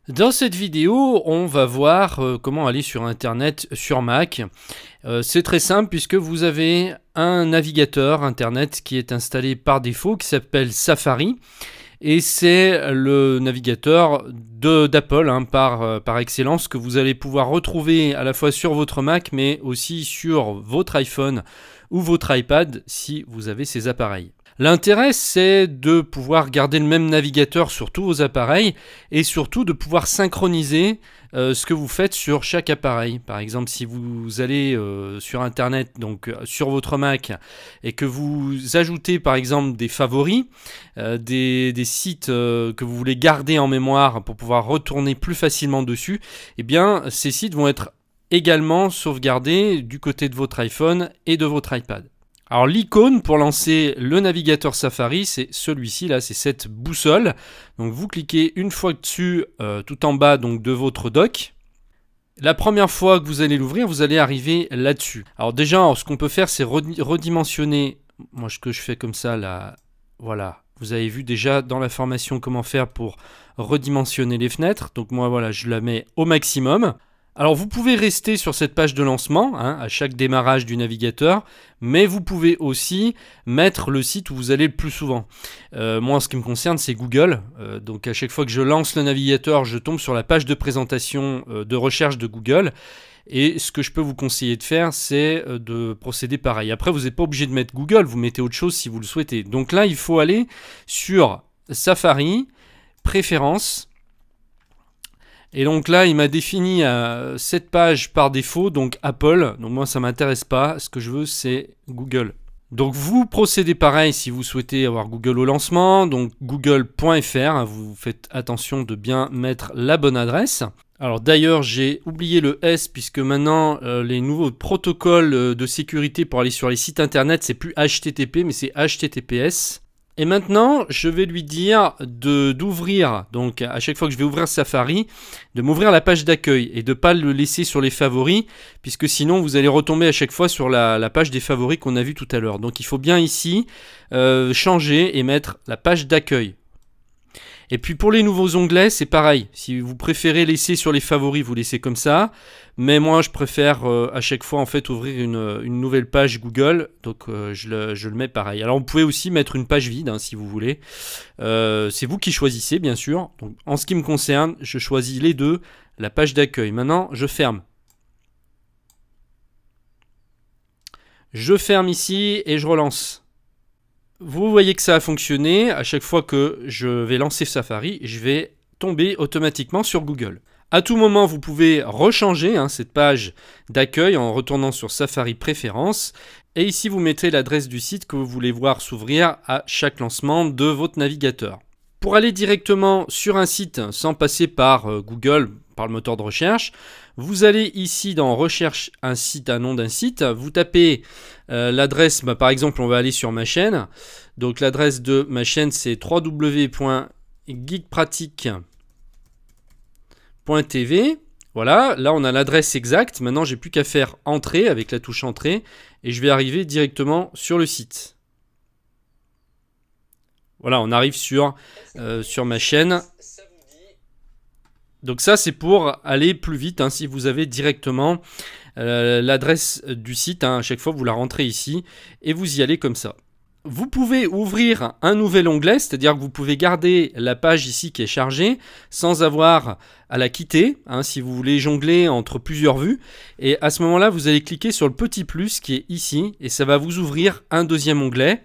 Dans cette vidéo, on va voir comment aller sur Internet sur Mac. C'est très simple puisque vous avez un navigateur Internet qui est installé par défaut qui s'appelle Safari. Et c'est le navigateur d'Apple par excellence que vous allez pouvoir retrouver à la fois sur votre Mac mais aussi sur votre iPhone ou votre iPad si vous avez ces appareils. L'intérêt, c'est de pouvoir garder le même navigateur sur tous vos appareils et surtout de pouvoir synchroniser ce que vous faites sur chaque appareil. Par exemple, si vous allez sur Internet, donc sur votre Mac, et que vous ajoutez par exemple des favoris, des sites que vous voulez garder en mémoire pour pouvoir retourner plus facilement dessus, eh bien, ces sites vont être également sauvegardés du côté de votre iPhone et de votre iPad. Alors l'icône pour lancer le navigateur Safari, c'est celui-ci là, c'est cette boussole. Donc vous cliquez une fois dessus, tout en bas donc de votre dock. La première fois que vous allez l'ouvrir, vous allez arriver là-dessus. Alors déjà, ce qu'on peut faire, c'est redimensionner. Moi, ce que je fais comme ça là, voilà. Vous avez vu déjà dans la formation comment faire pour redimensionner les fenêtres. Donc moi, voilà, je la mets au maximum. Alors vous pouvez rester sur cette page de lancement à chaque démarrage du navigateur, mais vous pouvez aussi mettre le site où vous allez le plus souvent. Moi en ce qui me concerne c'est Google, donc à chaque fois que je lance le navigateur je tombe sur la page de présentation de recherche de Google, et ce que je peux vous conseiller de faire c'est de procéder pareil. Après vous n'êtes pas obligé de mettre Google, vous mettez autre chose si vous le souhaitez. Donc là il faut aller sur Safari, Préférences. Et donc là, il m'a défini cette page par défaut, donc Apple. Donc moi, ça m'intéresse pas. Ce que je veux, c'est Google. Donc vous procédez pareil si vous souhaitez avoir Google au lancement. Donc google.fr. Vous faites attention de bien mettre la bonne adresse. Alors d'ailleurs, j'ai oublié le S puisque maintenant, les nouveaux protocoles de sécurité pour aller sur les sites internet, c'est plus HTTP, mais c'est HTTPS. Et maintenant, je vais lui dire d'ouvrir, donc à chaque fois que je vais ouvrir Safari, de m'ouvrir la page d'accueil et de ne pas le laisser sur les favoris, puisque sinon vous allez retomber à chaque fois sur la page des favoris qu'on a vu tout à l'heure. Donc il faut bien ici changer et mettre la page d'accueil. Et puis pour les nouveaux onglets, c'est pareil. Si vous préférez laisser sur les favoris, vous laissez comme ça. Mais moi, je préfère à chaque fois en fait ouvrir une nouvelle page Google. Donc je le mets pareil. Alors vous pouvez aussi mettre une page vide si vous voulez. C'est vous qui choisissez bien sûr. Donc en ce qui me concerne, je choisis les deux. La page d'accueil. Maintenant, je ferme. Je ferme ici et je relance. Vous voyez que ça a fonctionné. À chaque fois que je vais lancer Safari, je vais tomber automatiquement sur Google. À tout moment, vous pouvez rechanger cette page d'accueil en retournant sur Safari Préférences. Et ici, vous mettez l'adresse du site que vous voulez voir s'ouvrir à chaque lancement de votre navigateur. Pour aller directement sur un site sans passer par Google, par le moteur de recherche, vous allez ici dans Recherche un site, un nom d'un site, vous tapez l'adresse, par exemple on va aller sur ma chaîne, donc l'adresse de ma chaîne c'est www.geekpratique.tv. Voilà, là on a l'adresse exacte, maintenant j'ai plus qu'à faire Entrée avec la touche Entrée et je vais arriver directement sur le site. Voilà, on arrive sur ma chaîne. Donc ça, c'est pour aller plus vite si vous avez directement l'adresse du site. À chaque fois, vous la rentrez ici et vous y allez comme ça. Vous pouvez ouvrir un nouvel onglet, c'est-à-dire que vous pouvez garder la page ici qui est chargée sans avoir à la quitter, si vous voulez jongler entre plusieurs vues. Et à ce moment-là, vous allez cliquer sur le petit plus qui est ici et ça va vous ouvrir un deuxième onglet.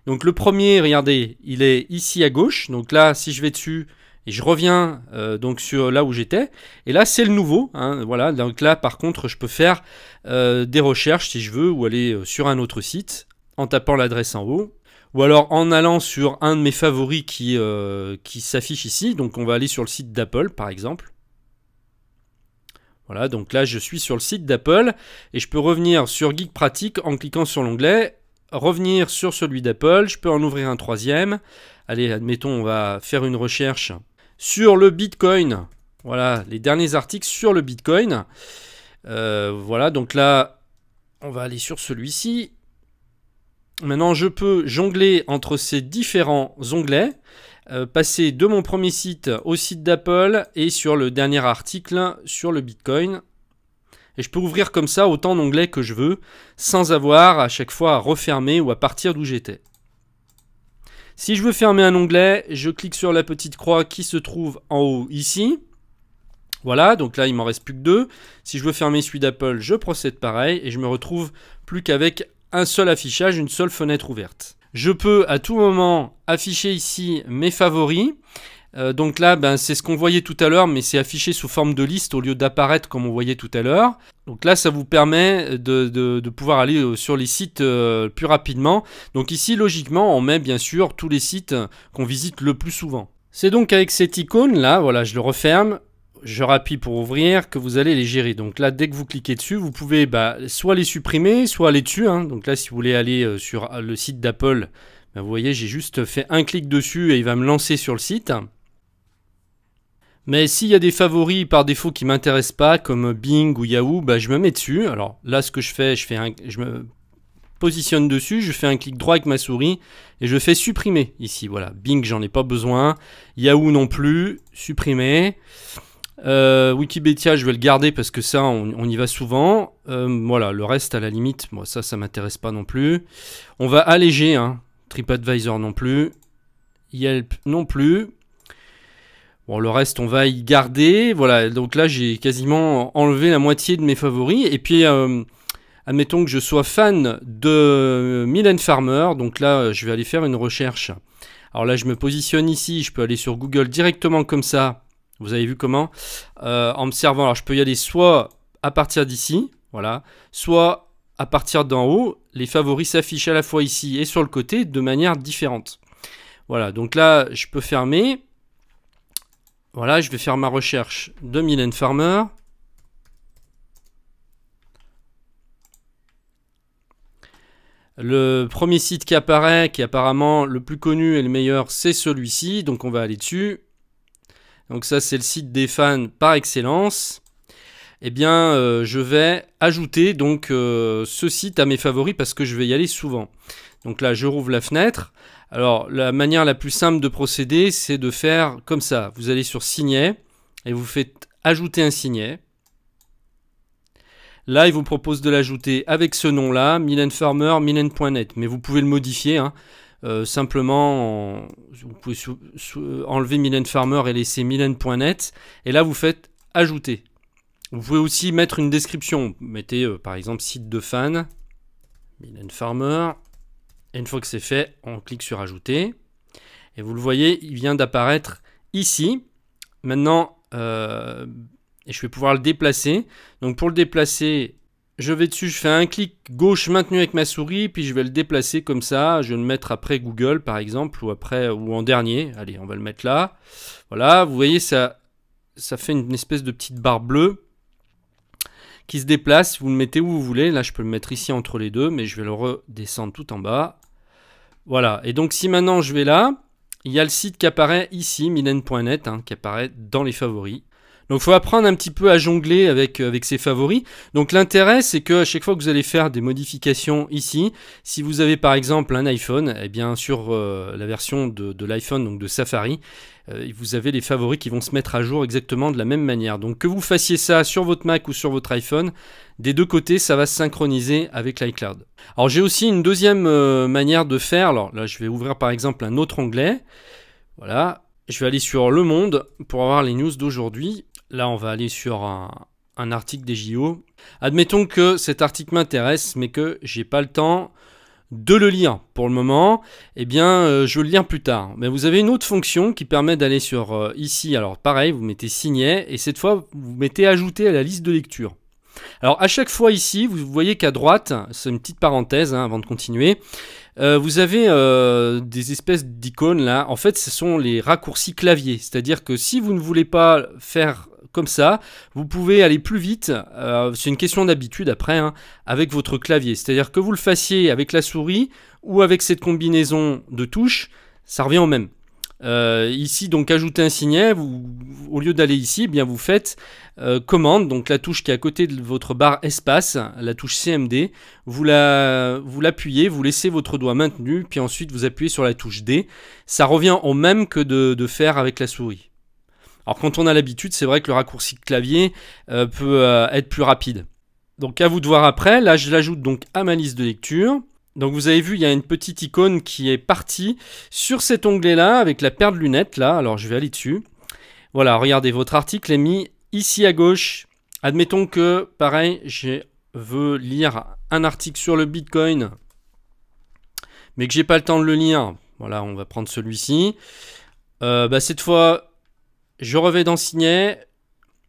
Donc le premier, regardez, il est ici à gauche. Donc là, si je vais dessus et je reviens donc sur là où j'étais, et là c'est le nouveau. Voilà. Donc là, par contre, je peux faire des recherches si je veux ou aller sur un autre site en tapant l'adresse en haut, ou alors en allant sur un de mes favoris qui s'affiche ici. Donc on va aller sur le site d'Apple, par exemple. Voilà. Donc là, je suis sur le site d'Apple et je peux revenir sur Geek Pratique en cliquant sur l'onglet. Revenir sur celui d'Apple, je peux en ouvrir un troisième. Allez, admettons, on va faire une recherche sur le Bitcoin. Voilà, les derniers articles sur le Bitcoin. Voilà, donc là, on va aller sur celui-ci. Maintenant, je peux jongler entre ces différents onglets passer de mon premier site au site d'Apple et sur le dernier article sur le Bitcoin. Et je peux ouvrir comme ça autant d'onglets que je veux, sans avoir à chaque fois à refermer ou à partir d'où j'étais. Si je veux fermer un onglet, je clique sur la petite croix qui se trouve en haut ici. Voilà, donc là il m'en reste plus que 2. Si je veux fermer celui d'Apple, je procède pareil et je me retrouve plus qu'avec un seul affichage, une seule fenêtre ouverte. Je peux à tout moment afficher ici mes favoris. Donc là, c'est ce qu'on voyait tout à l'heure, mais c'est affiché sous forme de liste au lieu d'apparaître comme on voyait tout à l'heure. Donc là, ça vous permet de pouvoir aller sur les sites plus rapidement. Donc ici, logiquement, on met bien sûr tous les sites qu'on visite le plus souvent. C'est donc avec cette icône là, voilà, je le referme. Je rappuie pour ouvrir, que vous allez les gérer. Donc là, dès que vous cliquez dessus, vous pouvez soit les supprimer, soit aller dessus. Donc là, si vous voulez aller sur le site d'Apple, vous voyez, j'ai juste fait un clic dessus et il va me lancer sur le site. Mais s'il y a des favoris par défaut qui ne m'intéressent pas, comme Bing ou Yahoo, je me mets dessus. Alors là, ce que je fais, je me positionne dessus, je fais un clic droit avec ma souris et je fais supprimer ici. Voilà, Bing, j'en ai pas besoin. Yahoo non plus, supprimer. Wikipédia, je vais le garder parce que ça, on y va souvent. Voilà, le reste, à la limite, moi, ça m'intéresse pas non plus. On va alléger, TripAdvisor non plus. Yelp non plus. Bon, le reste, on va y garder. Voilà, donc là, j'ai quasiment enlevé la moitié de mes favoris. Et puis, admettons que je sois fan de Mylène Farmer. Donc là, je vais aller faire une recherche. Alors là, je me positionne ici. Je peux aller sur Google directement comme ça. Vous avez vu comment en me servant, alors je peux y aller soit à partir d'ici, voilà, soit à partir d'en haut. Les favoris s'affichent à la fois ici et sur le côté de manière différente. Voilà, donc là, je peux fermer. Voilà, je vais faire ma recherche de Mylène Farmer. Le premier site qui apparaît, qui est apparemment le plus connu et le meilleur, c'est celui-ci. Donc on va aller dessus. Donc ça, c'est le site des fans par excellence. Eh bien, je vais ajouter donc ce site à mes favoris parce que je vais y aller souvent. Donc là, je rouvre la fenêtre. Alors, la manière la plus simple de procéder, c'est de faire comme ça. Vous allez sur Signet et vous faites ajouter un signet. Là, il vous propose de l'ajouter avec ce nom-là, Mylène Farmer, mylène.net. Mais vous pouvez le modifier, simplement, vous pouvez enlever Mylène Farmer et laisser mylène.net. Et là, vous faites ajouter. Vous pouvez aussi mettre une description. Vous mettez par exemple site de fans, Mylène Farmer. Et une fois que c'est fait, on clique sur ajouter. Et vous le voyez, il vient d'apparaître ici. Maintenant, et je vais pouvoir le déplacer. Donc pour le déplacer, je vais dessus, je fais un clic gauche maintenu avec ma souris, puis je vais le déplacer comme ça. Je vais le mettre après Google par exemple, ou en dernier. Allez, on va le mettre là. Voilà, vous voyez, ça fait une espèce de petite barre bleue qui se déplace. Vous le mettez où vous voulez. Là, je peux le mettre ici entre les deux, mais je vais le redescendre tout en bas. Voilà, et donc si maintenant je vais là, il y a le site qui apparaît ici, mylène.net, qui apparaît dans les favoris. Donc il faut apprendre un petit peu à jongler avec ces favoris. Donc l'intérêt, c'est qu'à chaque fois que vous allez faire des modifications ici, si vous avez par exemple un iPhone, eh bien sur la version de l'iPhone, donc de Safari, vous avez les favoris qui vont se mettre à jour exactement de la même manière. Donc que vous fassiez ça sur votre Mac ou sur votre iPhone, des deux côtés, ça va se synchroniser avec l'iCloud. Alors j'ai aussi une deuxième manière de faire. Alors là, je vais ouvrir par exemple un autre onglet. Voilà, je vais aller sur Le Monde pour avoir les news d'aujourd'hui. Là, on va aller sur un article des JO. Admettons que cet article m'intéresse, mais que j'ai pas le temps de le lire pour le moment. Eh bien, je vais le lire plus tard. Mais vous avez une autre fonction qui permet d'aller sur ici. Alors, pareil, vous mettez signet et cette fois, vous mettez ajouter à la liste de lecture. Alors, à chaque fois ici, vous voyez qu'à droite, c'est une petite parenthèse avant de continuer. Vous avez des espèces d'icônes là. En fait, ce sont les raccourcis clavier. C'est-à-dire que si vous ne voulez pas faire comme ça, vous pouvez aller plus vite. C'est une question d'habitude après, avec votre clavier. C'est-à-dire que vous le fassiez avec la souris ou avec cette combinaison de touches, ça revient au même. Ici, donc, ajouter un signet, au lieu d'aller ici, eh bien, vous faites commande, donc la touche qui est à côté de votre barre espace, la touche CMD, vous l'appuyez, vous laissez votre doigt maintenu, puis ensuite vous appuyez sur la touche D. Ça revient au même que de faire avec la souris. Alors quand on a l'habitude, c'est vrai que le raccourci clavier peut être plus rapide. Donc à vous de voir après. Là, je l'ajoute donc à ma liste de lecture. Donc vous avez vu, il y a une petite icône qui est partie sur cet onglet-là avec la paire de lunettes là. Alors je vais aller dessus. Voilà, regardez, votre article est mis ici à gauche. Admettons que, pareil, je veux lire un article sur le Bitcoin, mais que j'ai pas le temps de le lire. Voilà, on va prendre celui-ci. Cette fois, je revais dans signet.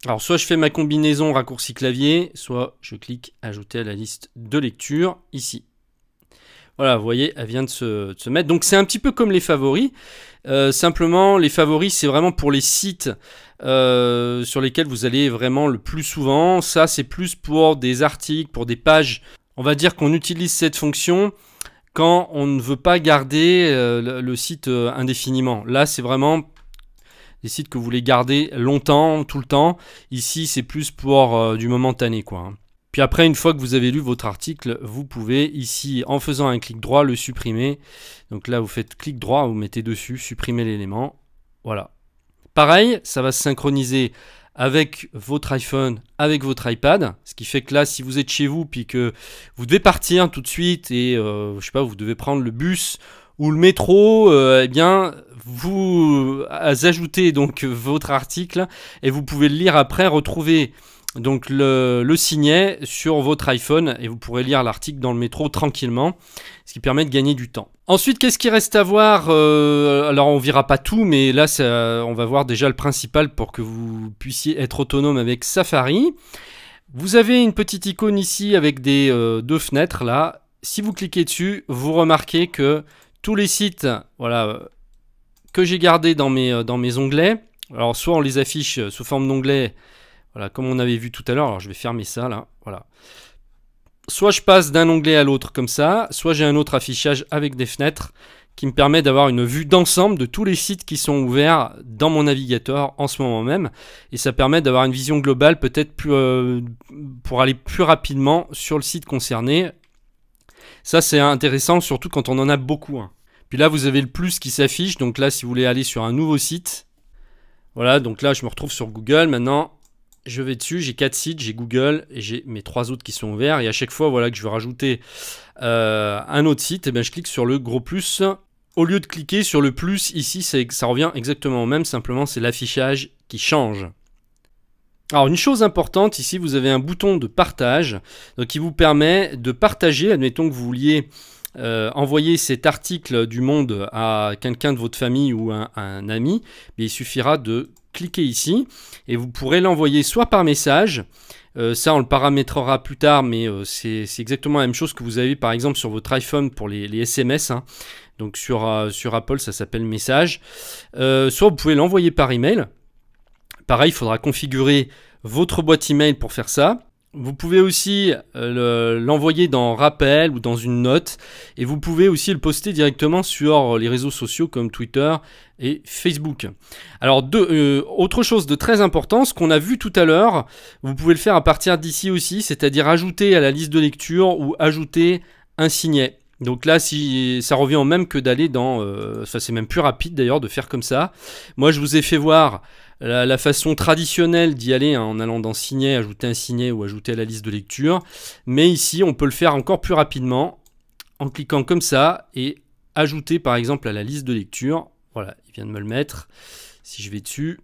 Alors, soit je fais ma combinaison raccourci clavier, soit je clique ajouter à la liste de lecture ici. Voilà, vous voyez, elle vient de se mettre. Donc, c'est un petit peu comme les favoris. Simplement, les favoris, c'est vraiment pour les sites sur lesquels vous allez vraiment le plus souvent. Ça, c'est plus pour des articles, pour des pages. On va dire qu'on utilise cette fonction quand on ne veut pas garder le site indéfiniment. Là, c'est vraiment des sites que vous voulez garder longtemps, tout le temps. Ici, c'est plus pour du momentané, quoi. Puis après, une fois que vous avez lu votre article, vous pouvez ici, en faisant un clic droit, le supprimer. Donc là, vous faites clic droit, vous mettez dessus, supprimer l'élément. Voilà. Pareil, ça va se synchroniser avec votre iPhone, avec votre iPad. Ce qui fait que là, si vous êtes chez vous, puis que vous devez partir tout de suite et, je sais pas, vous devez prendre le bus ou le métro, eh bien, vous ajoutez donc votre article et vous pouvez le lire après, retrouver donc le signet sur votre iPhone et vous pourrez lire l'article dans le métro tranquillement, ce qui permet de gagner du temps. Ensuite, qu'est-ce qui reste à voir? Alors, on ne verra pas tout, mais là, on va voir déjà le principal pour que vous puissiez être autonome avec Safari. Vous avez une petite icône ici avec des deux fenêtres là. Si vous cliquez dessus, vous remarquez que tous les sites, voilà, que j'ai gardés dans mes onglets, alors soit on les affiche sous forme d'onglets, voilà, comme on avait vu tout à l'heure. Alors je vais fermer ça là, voilà. Soit je passe d'un onglet à l'autre comme ça, soit j'ai un autre affichage avec des fenêtres qui me permet d'avoir une vue d'ensemble de tous les sites qui sont ouverts dans mon navigateur en ce moment même. Et ça permet d'avoir une vision globale peut-être pour aller plus rapidement sur le site concerné. Ça, c'est intéressant, surtout quand on en a beaucoup. Puis là, vous avez le plus qui s'affiche. Donc là, si vous voulez aller sur un nouveau site, voilà, donc là, je me retrouve sur Google. Maintenant, je vais dessus, j'ai 4 sites, j'ai Google et j'ai mes 3 autres qui sont ouverts. Et à chaque fois, voilà, que je veux rajouter un autre site, et bien, je clique sur le gros plus. Au lieu de cliquer sur le plus, ici, ça revient exactement au même. Simplement, c'est l'affichage qui change. Alors une chose importante, ici vous avez un bouton de partage donc, qui vous permet de partager, admettons que vous vouliez envoyer cet article du Monde à quelqu'un de votre famille ou à un ami, mais il suffira de cliquer ici et vous pourrez l'envoyer soit par message, ça on le paramétrera plus tard, mais c'est exactement la même chose que vous avez par exemple sur votre iPhone pour les SMS, hein. Donc sur Apple ça s'appelle message, soit vous pouvez l'envoyer par email. Pareil, il faudra configurer votre boîte email pour faire ça. Vous pouvez aussi l'envoyer dans rappel ou dans une note. Et vous pouvez aussi le poster directement sur les réseaux sociaux comme Twitter et Facebook. Alors, autre chose de très important, ce qu'on a vu tout à l'heure, vous pouvez le faire à partir d'ici aussi, c'est-à-dire ajouter à la liste de lecture ou ajouter un signet. Donc là, si ça revient au même que d'aller dans... c'est même plus rapide d'ailleurs de faire comme ça. Moi, je vous ai fait voir la façon traditionnelle d'y aller, hein, en allant dans signet, ajouter un signet ou ajouter à la liste de lecture. Mais ici, on peut le faire encore plus rapidement en cliquant comme ça et ajouter par exemple à la liste de lecture. Voilà, il vient de me le mettre. Si je vais dessus...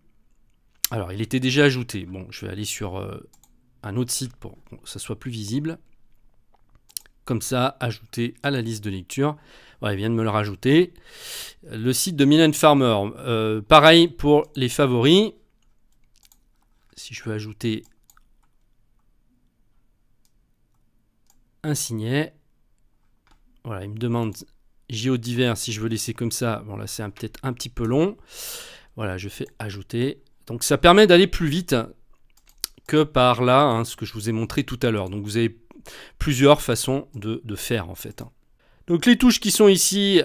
Alors, il était déjà ajouté. Bon, je vais aller sur un autre site pour que ça soit plus visible. Comme ça, ajouter à la liste de lecture. Ouais, il vient de me le rajouter. Le site de Mylène Farmer. Pareil pour les favoris. Si je veux ajouter un signet. Voilà, il me demande géodivers si je veux laisser comme ça. Bon, là, c'est peut-être un petit peu long. Voilà, je fais ajouter. Donc, ça permet d'aller plus vite que par là, hein, ce que je vous ai montré tout à l'heure. Donc, vous avez plusieurs façons de faire en fait. Donc les touches qui sont ici,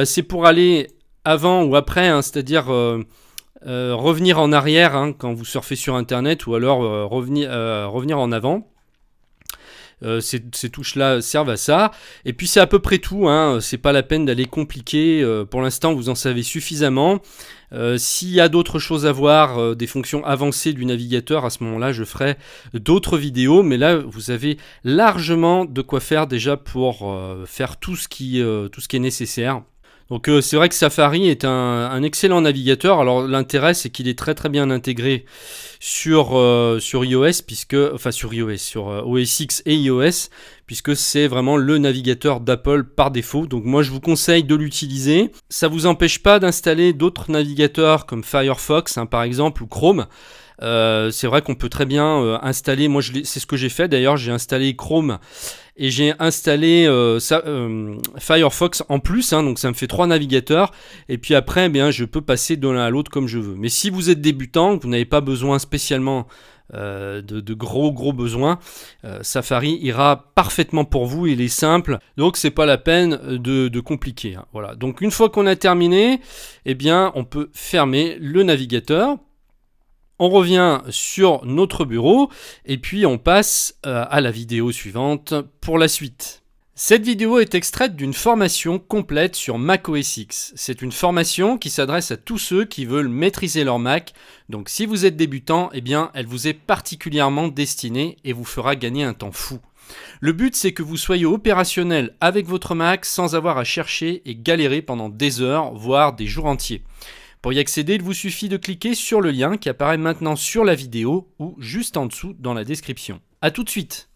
c'est pour aller avant ou après, hein, c'est-à-dire revenir en arrière hein, quand vous surfez sur Internet ou alors revenir en avant. Ces touches-là servent à ça. Et puis c'est à peu près tout, hein. C'est pas la peine d'aller compliquer. Pour l'instant, vous en savez suffisamment. S'il y a d'autres choses à voir, des fonctions avancées du navigateur, à ce moment-là, je ferai d'autres vidéos. Mais là, vous avez largement de quoi faire déjà pour faire tout ce qui est nécessaire. Donc c'est vrai que Safari est un excellent navigateur. Alors l'intérêt c'est qu'il est très très bien intégré sur iOS, sur OS X et iOS, puisque c'est vraiment le navigateur d'Apple par défaut. Donc moi je vous conseille de l'utiliser. Ça vous empêche pas d'installer d'autres navigateurs comme Firefox par exemple ou Chrome. C'est vrai qu'on peut très bien installer, c'est ce que j'ai fait d'ailleurs, j'ai installé Chrome et j'ai installé Firefox en plus, hein, donc ça me fait 3 navigateurs, et puis après je peux passer de l'un à l'autre comme je veux. Mais si vous êtes débutant, que vous n'avez pas besoin spécialement de gros besoins, Safari ira parfaitement pour vous, il est simple, donc c'est pas la peine de compliquer, hein, voilà. Donc une fois qu'on a terminé, on peut fermer le navigateur. On revient sur notre bureau et puis on passe à la vidéo suivante pour la suite. Cette vidéo est extraite d'une formation complète sur macOS X. C'est une formation qui s'adresse à tous ceux qui veulent maîtriser leur Mac. Donc si vous êtes débutant, elle vous est particulièrement destinée et vous fera gagner un temps fou. Le but c'est que vous soyez opérationnel avec votre Mac sans avoir à chercher et galérer pendant des heures, voire des jours entiers. Pour y accéder, il vous suffit de cliquer sur le lien qui apparaît maintenant sur la vidéo ou juste en dessous dans la description. A tout de suite!